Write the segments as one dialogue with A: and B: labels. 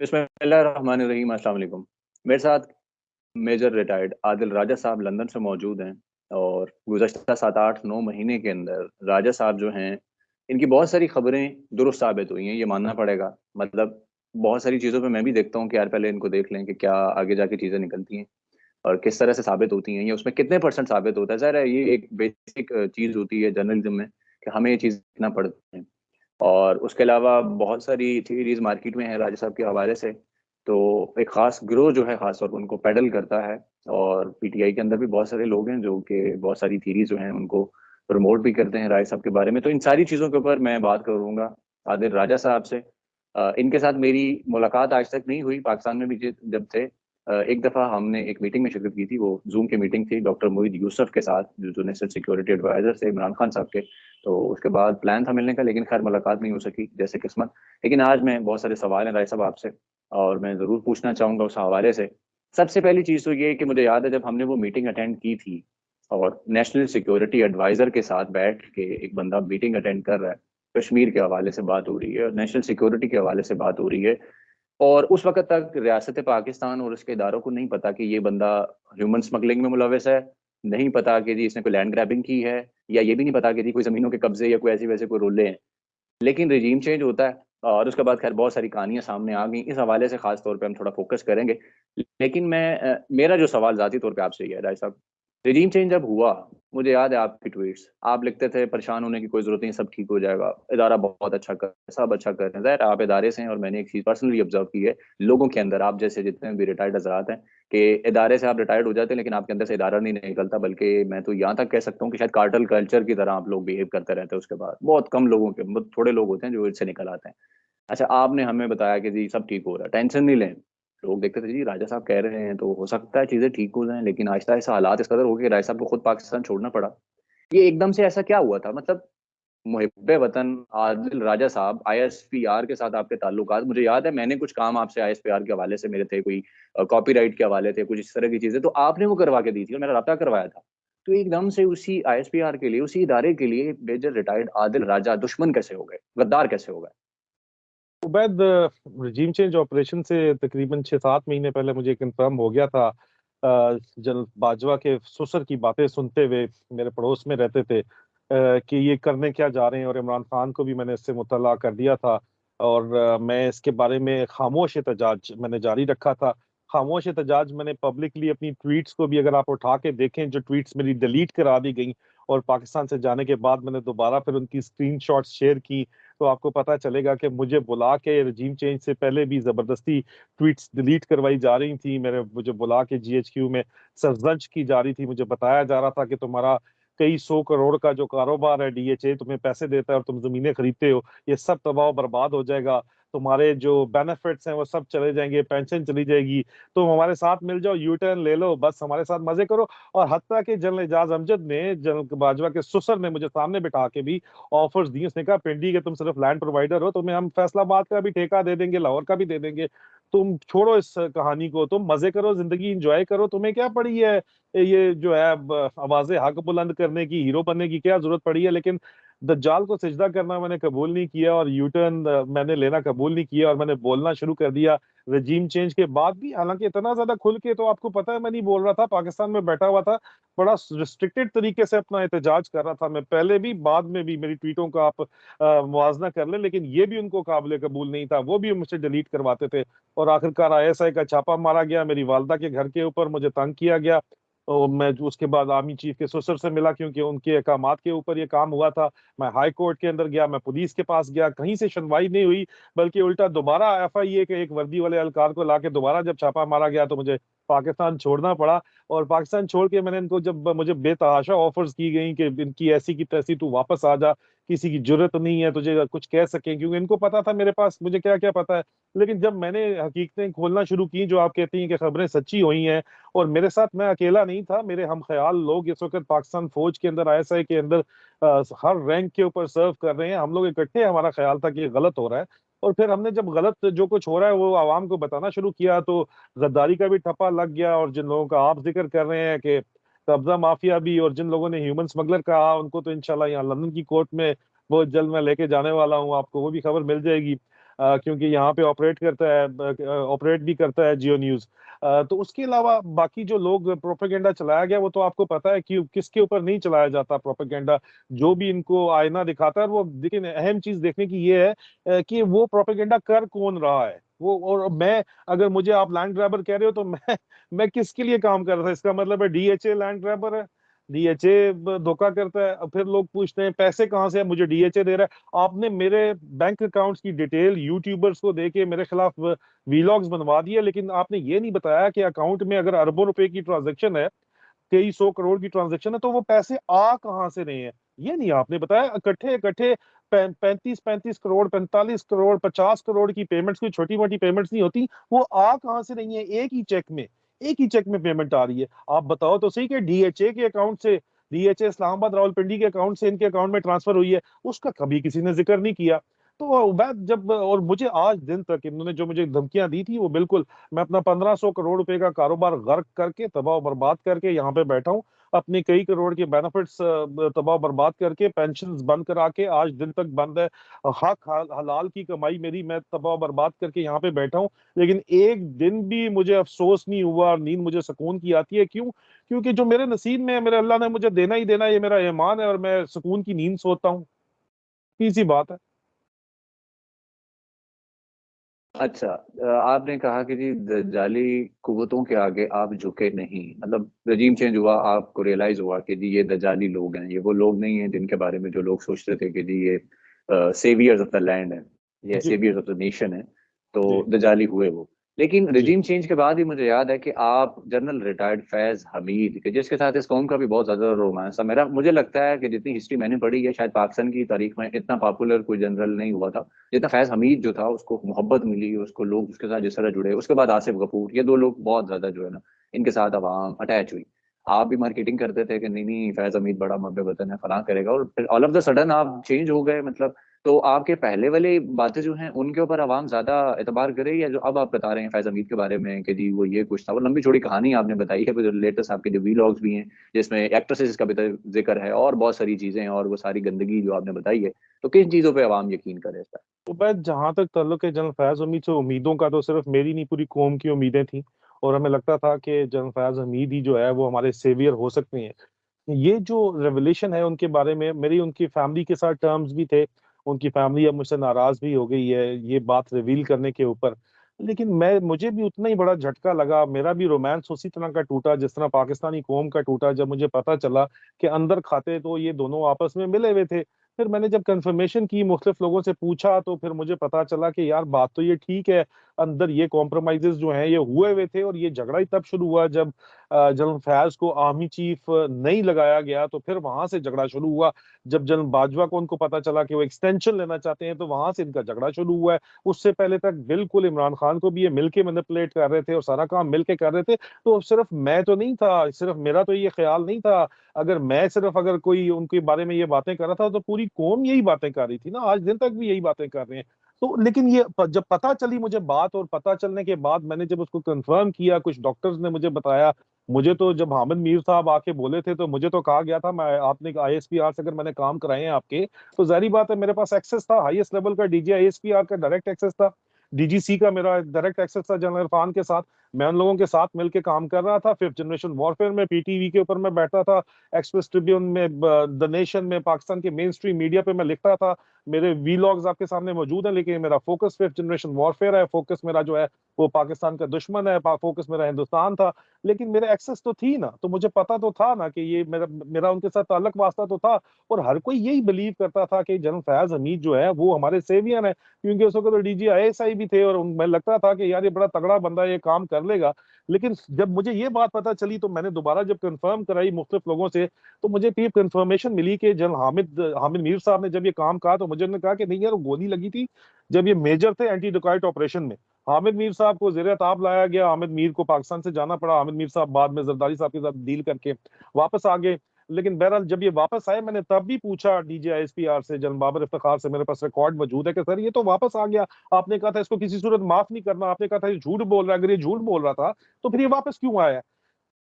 A: बिस्मिल्लाहिर्रहमानिर्रहीम। अस्सलाम वालेकुम। मेरे साथ मेजर रिटायर्ड आदिल राजा साहब लंदन से मौजूद हैं। और गुज़श्ता 7-8-9 महीने के अंदर राजा साहब जो हैं, इनकी बहुत सारी खबरें दुरुस्त साबित हुई हैं, ये मानना पड़ेगा। मतलब बहुत सारी चीज़ों पे मैं भी देखता हूँ कि यार पहले इनको देख लें कि क्या आगे जाके चीज़ें निकलती हैं और किस तरह से साबित होती हैं, या उसमें कितने परसेंट साबित होता है। ज़ाहिर है ये एक बेसिक चीज़ होती है जर्नलिज्म में कि हमें ये चीज़ देखना पड़ता है। और उसके अलावा बहुत सारी थीरीज मार्केट में है राजा साहब के हवाले से। तो एक खास ग्रोह जो है खास तौर पर उनको पेडल करता है। और पीटीआई के अंदर भी बहुत सारे लोग हैं जो कि बहुत सारी थीरीज जो हैं उनको प्रमोट भी करते हैं राय साहब के बारे में। तो इन सारी चीज़ों के ऊपर मैं बात करूंगा आदिल राजा साहब से। इनके साथ मेरी मुलाकात आज तक नहीं हुई, पाकिस्तान में भी जब थे। एक दफ़ा हमने एक मीटिंग में शिरकत की थी, वो जूम की मीटिंग थी डॉक्टर मोईद यूसुफ के साथ, जो नेशनल सिक्योरिटी एडवाइजर थे इमरान खान साहब के। तो उसके बाद प्लान था मिलने का, लेकिन खैर मुलाकात नहीं हो सकी जैसे किस्मत। लेकिन आज मैं बहुत सारे सवाल हैं राय साहब आपसे, और मैं ज़रूर पूछना चाहूँगा उस हवाले से। सबसे पहली चीज़ तो ये है कि मुझे याद है जब हमने वो मीटिंग अटेंड की थी, और नेशनल सिक्योरिटी एडवाइज़र के साथ बैठ के एक बंदा मीटिंग अटेंड कर रहा है, कश्मीर के हवाले से बात हो रही है और नेशनल सिक्योरिटी के हवाले से बात हो रही है। और उस वक्त तक रियासत पाकिस्तान और उसके इदारों को नहीं पता कि ये बंदा ह्यूमन स्मगलिंग में मुलविस है। नहीं पता कि जी इसने कोई लैंड ग्रैबिंग की है, या ये भी नहीं पता कि जी कोई ज़मीनों के कब्जे या कोई ऐसी वैसे कोई रोले हैं। लेकिन रिजीम चेंज होता है और उसके बाद खैर बहुत सारी कहानियां सामने आ गई। इस हवाले से खास तौर पे हम थोड़ा फोकस करेंगे। लेकिन मेरा जो सवाल जाती तौर पे आपसे ये है राय साहब, रिजीम चेंज जब हुआ, मुझे याद है आपकी ट्वीट्स, आप लिखते थे परेशान होने की कोई जरूरत नहीं, सब ठीक हो जाएगा, इदारा बहुत अच्छा कर, सब अच्छा कर रहे हैं। ज़ाहिर है, आप इदारे से हैं और मैंने एक चीज़ पर्सनली ऑब्जर्व की है लोगों के अंदर, आप जैसे जितने भी रिटायर्ड हजरात हैं, कि इदारे से आप रिटायर्ड हो जाते हैं लेकिन आपके अंदर से इदारा नहीं निकलता, बल्कि मैं तो यहाँ तक कह सकता हूँ कि शायद कार्टल कल्चर की तरह आप लोग बिहेव करते रहते हैं। उसके बाद बहुत कम लोगों के, बहुत थोड़े लोग होते हैं जो इससे निकल आते हैं। अच्छा, आपने हमें बताया कि जी सब ठीक हो रहा है, टेंशन नहीं लें। लोग देखते थे जी राजा साहब कह रहे हैं तो हो सकता है चीजें ठीक हो जाएं, लेकिन आहिस्ता आहिस्ता हालात इस कदर हो गए कि राजा साहब को खुद पाकिस्तान छोड़ना पड़ा। ये एकदम से ऐसा क्या हुआ था? मतलब मुहिब्बे वतन आदिल राजा साहब, आईएसपीआर के साथ आपके ताल्लुकात, मुझे याद है मैंने कुछ काम आपसे आईएसपीआर के हवाले से मेरे थे, कोई कॉपीराइट के हवाले थे, कुछ इस तरह की चीजें तो आपने वो करवा के दी थी और मेरा रब्ता करवाया था। तो एकदम से उसी आईएसपीआर के लिए, उसी इदारे के लिए मेजर रिटायर्ड आदिल राजा दुश्मन कैसे हो गए, गद्दार कैसे हो गए?
B: उबैद, रजीम चेंज ऑपरेशन से तकरीबन 6-7 महीने पहले मुझे कंफर्म हो गया था। जनरल बाजवा के ससुर की बातें सुनते हुए, मेरे पड़ोस में रहते थे, कि ये करने क्या जा रहे हैं, और इमरान खान को भी मैंने इससे मुतला कर दिया था। और मैं इसके बारे में खामोश एहतजाज मैंने जारी रखा था। खामोश एहतजाज मैंने पब्लिकली अपनी ट्वीट्स को भी, अगर आप उठा के देखें, जो ट्वीट्स मेरी डिलीट करा दी गई और पाकिस्तान से जाने के बाद मैंने दोबारा फिर उनकी स्क्रीनशॉट्स शेयर की, तो आपको पता चलेगा कि मुझे बुला के रजीम चेंज से पहले भी जबरदस्ती ट्वीट्स डिलीट करवाई जा रही थी। मुझे बुला के जीएचक्यू में सरजंच की जा रही थी। मुझे बताया जा रहा था कि तुम्हारा कई 100 करोड़ का जो कारोबार है, डीएचए तुम्हें पैसे देता है और तुम जमीनें खरीदते हो, ये सब तबाह बर्बाद हो जाएगा। तुम्हारे जो बेनिफिट्स हैं वो सब चले जाएंगे, पेंशन चली जाएगी। तुम हमारे साथ मिल जाओ, यू टर्न ले लो, बस हमारे साथ मजे करो। और हत्ता कि जनरल एजाज अमजद ने, जनरल बाजवा के ससुर ने, मुझे सामने बिठा के भी ऑफर्स दी। उसने कहा, पिंडी के तुम सिर्फ लैंड प्रोवाइडर हो, तुम्हें हम फैसलाबाद का भी ठेका दे देंगे, लाहौर का भी दे देंगे। तुम छोड़ो इस कहानी को, तुम मजे करो, जिंदगी इंजॉय करो। तुम्हें क्या पड़ी है ये जो है आवाजें हक बुलंद करने की, हीरो बनने की क्या जरूरत पड़ी है? लेकिन दज्जाल को सिजदा करना मैंने कबूल नहीं किया, और यू टर्न मैंने लेना कबूल नहीं किया, और मैंने बोलना शुरू कर दिया रजीम चेंज के बाद भी। हालांकि इतना ज्यादा खुल के तो आपको पता है मैं नहीं बोल रहा था, पाकिस्तान में बैठा हुआ था, बड़ा रिस्ट्रिक्टेड तरीके से अपना एहतजाज कर रहा था मैं, पहले भी बाद में भी। मेरी ट्वीटों का आप मुआजना कर ले, लेकिन ये भी उनको काबिल कबूल नहीं था, वो भी मुझसे डिलीट करवाते थे। और आखिरकार आईएसआई का छापा मारा गया, मेरी वालदा के घर के ऊपर मुझे तंग किया गया। और मैं उसके बाद आर्मी चीफ के ससुर से मिला, क्योंकि उनके अहकामात के ऊपर ये काम हुआ था। मैं हाई कोर्ट के अंदर गया, मैं पुलिस के पास गया, कहीं से सुनवाई नहीं हुई, बल्कि उल्टा दोबारा एफआईए के एक वर्दी वाले एहलकार को लाके दोबारा जब छापा मारा गया तो मुझे पाकिस्तान छोड़ना पड़ा। और पाकिस्तान छोड़ के मैंने इनको, जब मुझे बेतहाशा ऑफर्स की गई कि इनकी ऐसी की तैसी, तू वापस आ जा, किसी की जरूरत नहीं है तुझे कुछ कह सके, क्योंकि इनको पता था मेरे पास मुझे क्या क्या पता है। लेकिन जब मैंने हकीकतें खोलना शुरू की, जो आप कहती हैं कि खबरें सच्ची हुई हैं, और मेरे साथ मैं अकेला नहीं था, मेरे हम ख्याल लोग इस वक्त पाकिस्तान फौज के अंदर, आईएसआई के अंदर हर रैंक के ऊपर सर्व कर रहे हैं। हम लोग इकट्ठे, हमारा ख्याल था कि ये गलत हो रहा है। और फिर हमने जब गलत जो कुछ हो रहा है वो आवाम को बताना शुरू किया, तो गद्दारी का भी ठप्पा लग गया। और जिन लोगों का आप जिक्र कर रहे हैं कि कब्जा माफिया भी, और जिन लोगों ने ह्यूमन स्मगलर कहा, उनको तो इंशाल्लाह यहाँ लंदन की कोर्ट में बहुत जल्द मैं लेके जाने वाला हूँ, आपको वो भी खबर मिल जाएगी। क्योंकि यहाँ पे ऑपरेट भी करता है जियो न्यूज। तो उसके अलावा बाकी जो लोग प्रोपेगेंडा चलाया गया वो तो आपको पता है कि किसके ऊपर नहीं चलाया जाता प्रोपेगेंडा, जो भी इनको आईना दिखाता है वो। लेकिन अहम चीज देखने की ये है कि वो प्रोपेगेंडा कर कौन रहा है वो। और मैं, अगर मुझे आप लैंड ग्रैबर कह रहे हो तो मैं किसके लिए काम कर रहा था? इसका मतलब है डीएचए लैंड ग्रैबर है, डीएचए धोखा करता है। अब फिर लोग पूछते हैं पैसे कहाँ से है, मुझे डीएचए दे रहा है। आपने मेरे बैंक अकाउंट्स की डिटेल यूट्यूबर्स को दे के मेरे खिलाफ वीलॉग्स बनवा दिए, लेकिन आपने ये नहीं बताया कि अकाउंट में अगर अरबों रुपए की ट्रांजेक्शन है, 2300 करोड़ की ट्रांजेक्शन है, तो वो पैसे आ कहाँ से रहे हैं, ये नहीं आपने बताया। इकट्ठे इकट्ठे 35-35 करोड़, 45 करोड़, 50 करोड़ की पेमेंट्स कोई छोटी मोटी पेमेंट्स नहीं होती, वो आ कहाँ से रही है? एक ही चेक में पेमेंट आ रही है। आप बताओ तो सही कि डीएचए के अकाउंट से, डीएचए इस्लामाबाद रावलपिंडी के अकाउंट से इनके अकाउंट में ट्रांसफर हुई है, उसका कभी किसी ने जिक्र नहीं किया। तो उबैद, जब और मुझे आज दिन तक इन्होंने जो मुझे धमकियां दी थी वो बिल्कुल, मैं अपना 1500 करोड़ रुपए का कारोबार गर्क करके तबाह बर्बाद करके यहाँ पे बैठा हूँ, अपनी कई करोड़ के बेनिफिट्स तबाह बर्बाद करके, पेंशन बंद करा के आज दिन तक बंद है, हलाल की कमाई मेरी मैं तबाह बर्बाद करके यहाँ पे बैठा हूँ। लेकिन एक दिन भी मुझे अफसोस नहीं हुआ, नींद मुझे सुकून की आती है। क्यों? क्योंकि जो मेरे नसीब में है, मेरे अल्लाह ने मुझे देना ही देना है, ये मेरा ईमान है, और मैं सुकून की नींद सोता हूँ। इसी बात है।
A: अच्छा, आपने कहा कि जी जाली कुव्वतों के आगे आप झुके नहीं, मतलब रजीम चेंज हुआ, आपको रियलाइज हुआ कि जी ये दजाली लोग हैं, ये वो लोग नहीं हैं जिनके बारे में जो लोग सोचते थे कि जी ये सेवियर्स ऑफ द लैंड है, ये
B: जी
A: सेवियर्स ऑफ द नेशन है। तो
B: जी
A: दजाली हुए वो। लेकिन
B: जी
A: रजीम चेंज के बाद ही मुझे याद है कि आप जनरल रिटायर्ड फैज हमीद के, जिसके साथ इस कौम का भी बहुत ज्यादा रोमांस था, मेरा मुझे लगता है कि जितनी हिस्ट्री मैंने पढ़ी है शायद पाकिस्तान की तारीख में इतना पॉपुलर कोई जनरल नहीं हुआ था जितना फैज हमीद जो था, उसको मोहब्बत मिली, उसको लोग उसके साथ जिस तरह जुड़े। उसके बाद आसिफ गफूर, ये दो लोग बहुत ज्यादा जो है ना, इनके साथ अवाम अटैच हुई। आप भी मार्केटिंग करते थे कि नहीं नहीं फैज हमीद बड़ा महब वतन है, फलां करेगा, और फिर ऑल ऑफ द सडन आप चेंज हो गए, मतलब। तो आपके पहले वाली बातें जो हैं उनके ऊपर आवाम ज्यादा एतबार करे, या जो अब आप बता रहे हैं फैज हमीद के बारे में कि जी वो ये कुछ था, वो लंबी चौड़ी कहानी आपने बताई है, लेटेस्ट आपके जो वीलॉग्स भी हैं जिसमें एक्ट्रेसेस का भी जिक्र है और बहुत सारी चीजें हैं, और वो सारी गंदगी जो आपने बताई है, तो किन चीजों पे आवाम यकीन करे इस
B: तो बस जहां तक ताल्लुक है जनरल फयाज हमीद से, उम्मीदों का तो सिर्फ मेरी नहीं पूरी कौम की उम्मीदें थी। और हमें लगता था कि जनरल फयाज हमीद ही जो है वो हमारे सेवियर हो सकते हैं। ये जो रेवोल्यूशन है उनके बारे में, मेरी उनकी फैमिली के साथ टर्म्स भी थे। उनकी फैमिली अब मुझसे नाराज भी हो गई है ये बात रिवील करने के ऊपर। लेकिन मुझे भी उतना ही बड़ा झटका लगा, मेरा भी रोमांस उसी तरह का टूटा जिस तरह पाकिस्तानी कौम का टूटा, जब मुझे पता चला कि अंदर खाते तो ये दोनों आपस में मिले हुए थे। फिर मैंने जब कंफर्मेशन की, मुख्तलिफ लोगों से पूछा, तो फिर मुझे पता चला कि यार बात तो ये ठीक है, अंदर ये कॉम्प्रोमाइजेस जो हैं ये हुए हुए थे। और ये झगड़ा ही तब शुरू हुआ जब जनरल फयाज को आर्मी चीफ नहीं लगाया गया, तो फिर वहां से झगड़ा शुरू हुआ। जब जनरल बाजवा को उनको पता चला कि वो एक्सटेंशन लेना चाहते हैं, तो वहां से इनका झगड़ा शुरू हुआ है। उससे पहले तक बिल्कुल इमरान खान को भी ये मिलके मैनिपुलेट कर रहे थे और सारा काम मिलके कर रहे थे। तो सिर्फ मैं तो नहीं था, सिर्फ मेरा तो ये ख्याल नहीं था। अगर मैं सिर्फ, अगर कोई उनके बारे में ये बातें कर रहा था, तो पूरी कौम यही बातें कर रही थी ना, आज दिन तक भी यही बातें कर रहे हैं। तो लेकिन ये जब पता चली मुझे बात, और पता चलने के बाद मैंने जब उसको कंफर्म किया, कुछ डॉक्टर्स ने मुझे बताया। मुझे तो जब हामिद मीर साहब आके बोले थे तो मुझे तो कहा गया था, मैं आपने आईएसपीआर से अगर मैंने काम कराए हैं आपके, तो जाहिर बात है मेरे पास एक्सेस था, हाईएस्ट लेवल का डीजी आईएसपीआर का डायरेक्ट एक्सेस था, डीजीसी का मेरा डायरेक्ट एक्सेस था जनरल इरफान के साथ। मैं उन लोगों के साथ मिलकर काम कर रहा था। फिफ्थ जनरेशन वॉरफेयर में पीटीवी के ऊपर मैं बैठता था, एक्सप्रेस ट्रिब्यून में, द नेशन में, पाकिस्तान के मेन स्ट्रीम मीडिया पे मैं लिखता था। मेरे वीलॉग्स आपके सामने मौजूद हैं, लेकिन मेरा फोकस फिफ्थ जनरेशन वॉरफेयर है, फोकस मेरा जो है वो पाकिस्तान का दुश्मन है, फोकस मेरा हिंदुस्तान था। लेकिन मेरे एक्सेस तो थी ना, तो मुझे पता तो था ना कि ये मेरा मेरा उनके साथ ताल्लुक वास्ता तो था। और हर कोई यही बिलीव करता था कि जनरल फयाज हमीद जो है वो हमारे सेवियर है, क्योंकि उस वक्त तो डीजी आईएसआई भी थे, और मैं लगता था कि यार ये बड़ा तगड़ा बंदा है, ये काम कर लेगा। लेकिन जब मुझे ये बात पता चली, तो मैंने दोबारा जब कंफर्म कराई मुख्तलिफ लोगों से, तो मुझे फिर कंफर्मेशन मिली कि जनरल हामिद हामिद मीर साहब ने जब ये काम कहा, तो मुझे उन्होंने कहा कि नहीं यार, वो गोली लगी थी जब ये मेजर थे एंटी डकॉइट ऑपरेशन में। हामिद मीर साहब को ज़ेर ताब लाया गया, हामिद मीर को पाकिस्तान से जाना पड़ा, हामिद मीर साहब बाद में जरदारी साहब के साथ डील करके वापस आ गए। लेकिन बहरहाल जब ये वापस आए, मैंने तब भी पूछा डीजी आईएसपीआर से, जनरल बाबर इफ्तिखार से, मेरे पास रिकॉर्ड मौजूद है कि सर ये तो वापस आ गया, आपने कहा था इसको किसी सूरत माफ नहीं करना, आपने कहा था ये झूठ बोल रहा है, अगर ये झूठ बोल रहा था तो फिर ये वापस क्यों आया?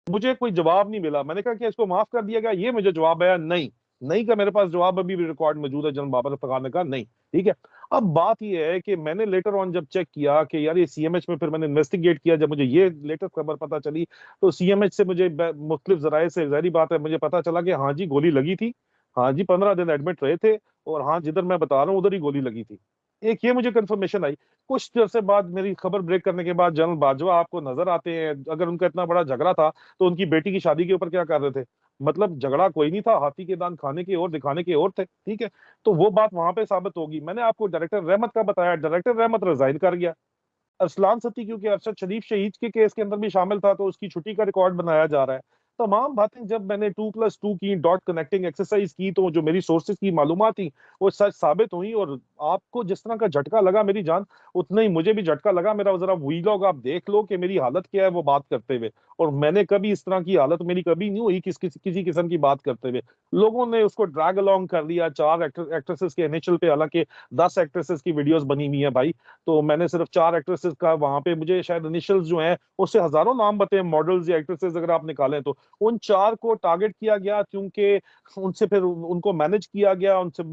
B: मुझे कोई जवाब नहीं मिला। मैंने कहा कि इसको माफ कर दिया गया, ये मुझे जवाब आया नहीं, नहीं का मेरे पास जवाब अभी भी रिकॉर्ड मौजूद है, जनरल बाबर खान ने कहा नहीं। ठीक है। अब बात ये है कि मैंने लेटर ऑन जब चेक किया कि यार ये सीएमएच में, फिर मैंने इन्वेस्टिगेट किया, जब मुझे ये लेटेस्ट खबर पता चली तो सीएमएच से मुझे मुख्तलिफ जराये से, जाहिर बात है, मुझे पता चला कि हाँ जी गोली लगी थी, हाँ जी 15 दिन एडमिट रहे थे, और हाँ जिधर मैं बता रहा हूँ उधर ही गोली लगी थी। एक ये मुझे कंफर्मेशन आई। कुछ देर से बाद, मेरी खबर ब्रेक करने के बाद, जनरल बाजवा आपको नजर आते हैं। अगर उनका इतना बड़ा झगड़ा था तो उनकी बेटी की शादी के ऊपर क्या कर रहे थे? मतलब झगड़ा कोई नहीं था, हाथी के दांत खाने की और दिखाने की ओर थे। ठीक है। तो वो बात वहां पे साबित होगी। मैंने आपको डायरेक्टर रहमत का बताया, डायरेक्टर रहमत रिजाइन कर गया। अरसलान सत्ती क्योंकि अरशद शरीफ शहीद के केस के अंदर भी शामिल था तो उसकी छुट्टी का रिकॉर्ड बनाया जा रहा है। तमाम बातें जब मैंने 2+2 की, डॉट कनेक्टिंग एक्सरसाइज की, तो जो मेरी सोर्सेज की मालूमात थी वो सच साबित हुई। और आपको जिस तरह का झटका लगा मेरी जान, उतना ही मुझे भी झटका लगा। मेरा जरा वीलॉग आप देख लो कि मेरी हालत क्या है वो बात करते हुए। और मैंने कभी इस तरह की हालत मेरी कभी नहीं हुई किसी किस्म की बात करते हुए। लोगों ने उसको ड्रैग अलोंग कर लिया 4 एक्ट्रेसेस के इनिशियल पे, हालांकि 10 एक्ट्रेसेस की वीडियोस बनी हुई है भाई। तो मैंने सिर्फ 4 एक्ट्रेसेस का वहां पे, मुझे शायद इनिशियल्स जो हैं उससे हजारों नाम बताए, मॉडल्स या एक्ट्रेसेस अगर आप निकालें तो। उन 4 को टारगेट किया गया क्योंकि उनसे फिर उनको मैनेज किया गया, उनसे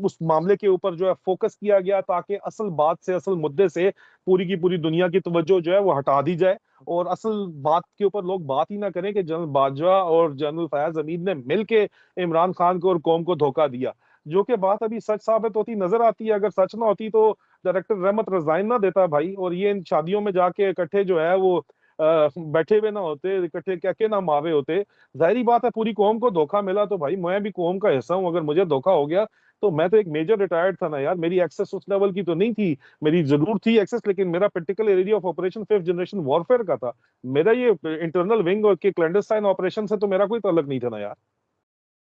B: उस मामले के ऊपर जो है फोकस किया गया, ताकि असल बात से, असल मुद्दे से पूरी की पूरी दुनिया की तवज्जो जो है वो हटा दी जाए, और असल बात के ऊपर लोग बात ही ना करें कि जनरल बाजवा और जनरल फयाज हमीद ने मिलके इमरान खान को और कौम को धोखा दिया। जो कि बात अभी सच साबित होती नजर आती है। अगर सच ना होती तो डायरेक्टर रहमत रिजाइन ना देता भाई, और ये इन शादियों में जाके इकट्ठे जो है वो बैठे हुए ना होते, इकट्ठे क्या के ना मावे होते। जाहिर बात है पूरी कौम को धोखा मिला तो भाई मैं भी कौम का हिस्सा हूं। अगर मुझे धोखा हो गया तो मैं तो एक मेजर रिटायर्ड था ना यार, मेरी एक्सेस उस लेवल की तो नहीं थी। मेरी जरूर थी एक्सेस, लेकिन मेरा particular area of operation 5th generation warfare का था। मेरा ये इंटरनल विंग और के क्लैंडस्टाइन ऑपरेशन से तो मेरा कोई ताल्लुक नहीं था ना यार।